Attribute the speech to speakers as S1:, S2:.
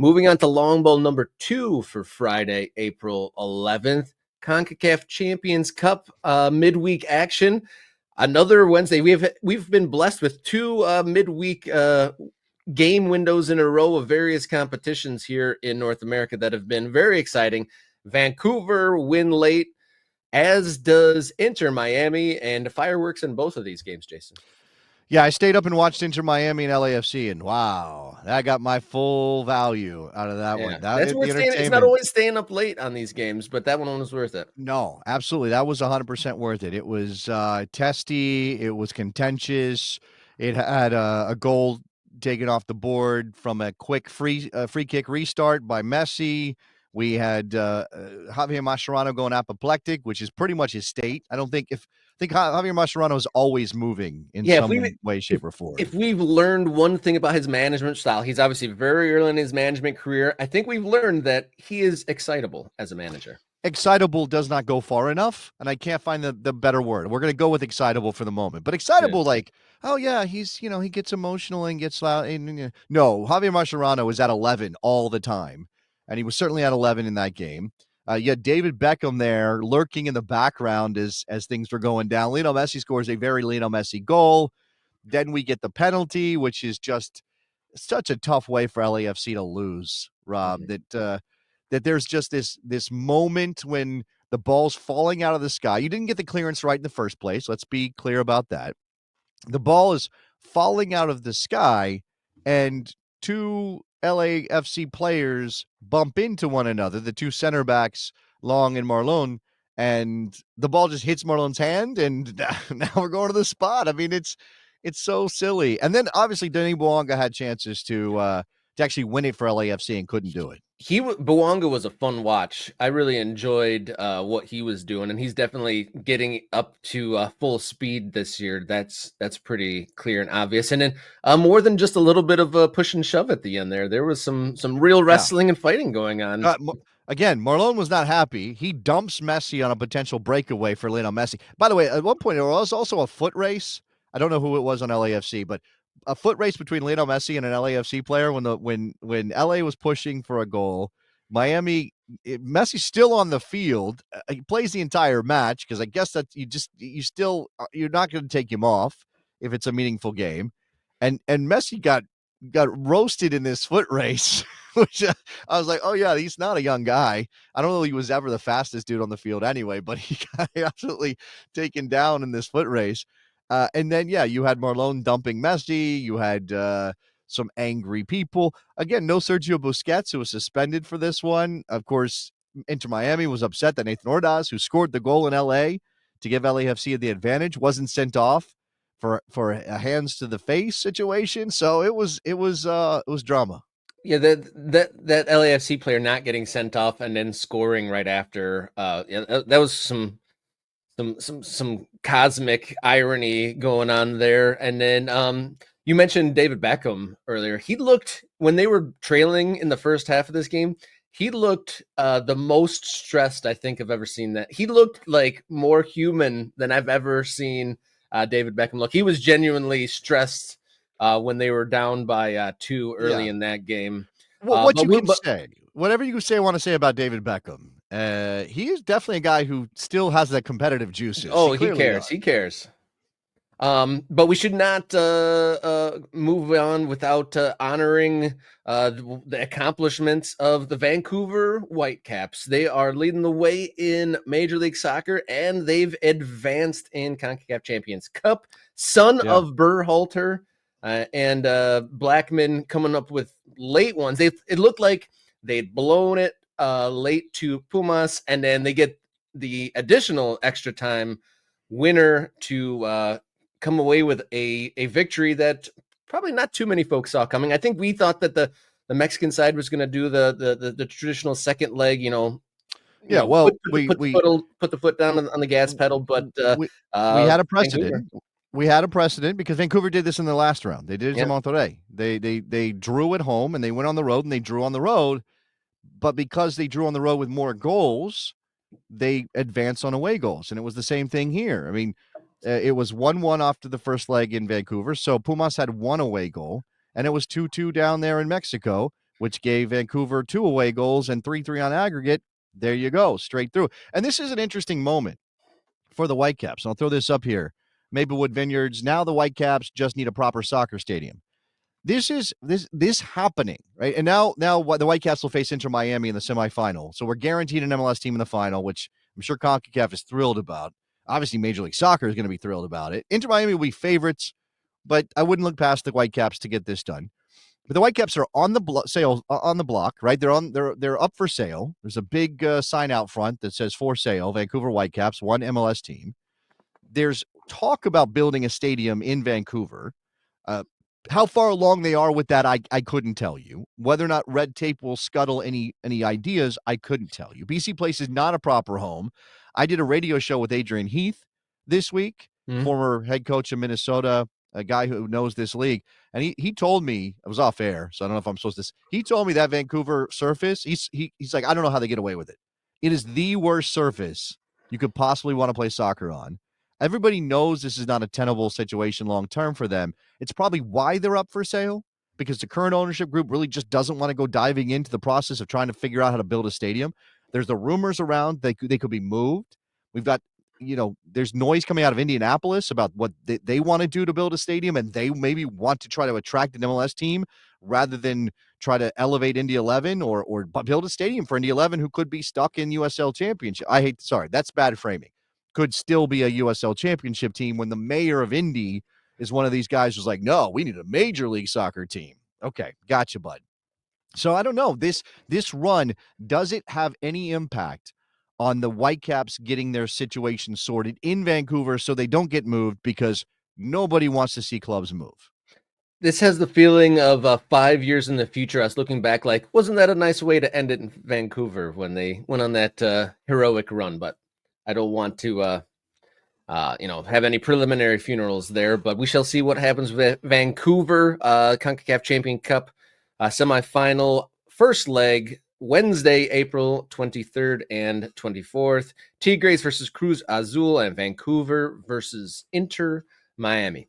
S1: Moving on to long ball number 2 for Friday, April 11th. CONCACAF Champions Cup midweek action. Another Wednesday. We've been blessed with two midweek game windows in a row of various competitions here in North America that have been very exciting. Vancouver win late, as does Inter Miami, and fireworks in both of these games, Jason.
S2: Yeah, I stayed up and watched Inter Miami and LAFC, and wow, that got my full value out of that one.
S1: That's worth staying. It's not always staying up late on these games, but that one was worth it.
S2: No, absolutely. That was 100% worth it. It was testy. It was contentious. It had a goal taken off the board from a quick free kick restart by Messi. We had Javier Mascherano going apoplectic, which is pretty much his state. I think Javier Mascherano is always moving in some way, shape, or form.
S1: If we've learned one thing about his management style, he's obviously very early in his management career. I think we've learned that he is excitable as a manager.
S2: Excitable does not go far enough, and I can't find the better word. We're going to go with excitable for the moment. But excitable, like, oh, yeah, he's, he gets emotional and gets loud. No, Javier Mascherano is at 11 all the time, and he was certainly at 11 in that game. You had David Beckham there lurking in the background as things were going down. Lionel Messi scores a very Lionel Messi goal. Then we get the penalty, which is just such a tough way for LAFC to lose, Rob, that there's just this moment when the ball's falling out of the sky. You didn't get the clearance right in the first place. Let's be clear about that. The ball is falling out of the sky, and two LAFC players bump into one another, the two center backs, Long and Marlon, and the ball just hits Marlon's hand, and now we're going to the spot. I mean, it's so silly. And then obviously Denis Bouanga had chances to actually win it for LAFC and couldn't do it.
S1: Bouanga was a fun watch. I really enjoyed what he was doing, and he's definitely getting up to full speed this year. That's pretty clear and obvious. And then more than just a little bit of a push and shove at the end there was some real wrestling and fighting going on.
S2: Again, Marlon was not happy. He dumps Messi on a potential breakaway for Lionel Messi. By the way, at one point there was also a foot race. I don't know who it was on LAFC, but a foot race between Lionel Messi and an LAFC player when LA was pushing for a goal. Messi's still on the field. He plays the entire match because I guess that you're not going to take him off if it's a meaningful game. And Messi got roasted in this foot race, which I was like, oh yeah, he's not a young guy. I don't know if he was ever the fastest dude on the field anyway, but he got absolutely taken down in this foot race. And then, you had Marlon dumping Messi. You had some angry people. Again, no Sergio Busquets, who was suspended for this one. Of course, Inter Miami was upset that Nathan Ordaz, who scored the goal in LA to give LAFC the advantage, wasn't sent off for a hands to the face situation. So it was drama.
S1: Yeah, that LAFC player not getting sent off and then scoring right after. That was some cosmic irony going on there. And then you mentioned David Beckham earlier. He looked, when they were trailing in the first half of this game, he looked the most stressed I think I've ever seen that. He looked like more human than I've ever seen David Beckham look. He was genuinely stressed when they were down by 2 early in that game.
S2: Well, whatever you say, want to say about David Beckham. He is definitely a guy who still has that competitive juices.
S1: Oh, he cares. He cares. But we should not move on without honoring the accomplishments of the Vancouver Whitecaps. They are leading the way in Major League Soccer, and they've advanced in CONCACAF Champions Cup. Son of Berhalter and Blackman coming up with late ones. It looked like they'd blown it late to Pumas, and then they get the additional extra time winner to come away with a victory that probably not too many folks saw coming. I think we thought that the Mexican side was going to do the traditional second leg, put the foot down on the gas pedal, but
S2: we had a precedent. We had a precedent because Vancouver did this in the last round. They did it to Monterrey. They drew at home and they went on the road and they drew on the road. But because they drew on the road with more goals, they advanced on away goals. And it was the same thing here. I mean, it was 1-1 after the first leg in Vancouver. So Pumas had one away goal, and it was 2-2 down there in Mexico. which gave Vancouver 2 away goals and 3-3 on aggregate. There you go, straight through. And this is an interesting moment for the Whitecaps. I'll throw this up here. Maplewood Vineyards. Now the Whitecaps just need a proper soccer stadium. This is this happening, right? And now the Whitecaps will face Inter Miami in the semifinal. So we're guaranteed an MLS team in the final, which I'm sure CONCACAF is thrilled about. Obviously, Major League Soccer is going to be thrilled about it. Inter Miami will be favorites, but I wouldn't look past the Whitecaps to get this done. But the Whitecaps are on the sale on the block, right? They're up for sale. There's a big sign out front that says for sale, Vancouver Whitecaps, one MLS team. There's talk about building a stadium in Vancouver. How far along they are with that, I couldn't tell you. Whether or not red tape will scuttle any ideas, I couldn't tell you. BC Place is not a proper home. I did a radio show with Adrian Heath this week, former head coach of Minnesota, a guy who knows this league. And he told me, I was off air, so I don't know if I'm supposed to. He told me that Vancouver surface, he's like, I don't know how they get away with it. It is the worst surface you could possibly want to play soccer on. Everybody knows this is not a tenable situation long-term for them. It's probably why they're up for sale, because the current ownership group really just doesn't want to go diving into the process of trying to figure out how to build a stadium. There's the rumors around they could be moved. We've got, there's noise coming out of Indianapolis about what they want to do to build a stadium, and they maybe want to try to attract an MLS team rather than try to elevate Indy 11 or build a stadium for Indy 11 who could be stuck in USL Championship. That's bad framing. Could still be a USL Championship team when the mayor of Indy is one of these guys who's like, no, we need a Major League Soccer team. Okay, gotcha, bud. So I don't know. This run, does it have any impact on the Whitecaps getting their situation sorted in Vancouver so they don't get moved, because nobody wants to see clubs move?
S1: This has the feeling of 5 years in the future, us looking back like, wasn't that a nice way to end it in Vancouver when they went on that heroic run? But I don't want to, have any preliminary funerals there. But we shall see what happens with Vancouver. CONCACAF Champions Cup semifinal, first leg, Wednesday, April 23rd and 24th. Tigres versus Cruz Azul, and Vancouver versus Inter Miami.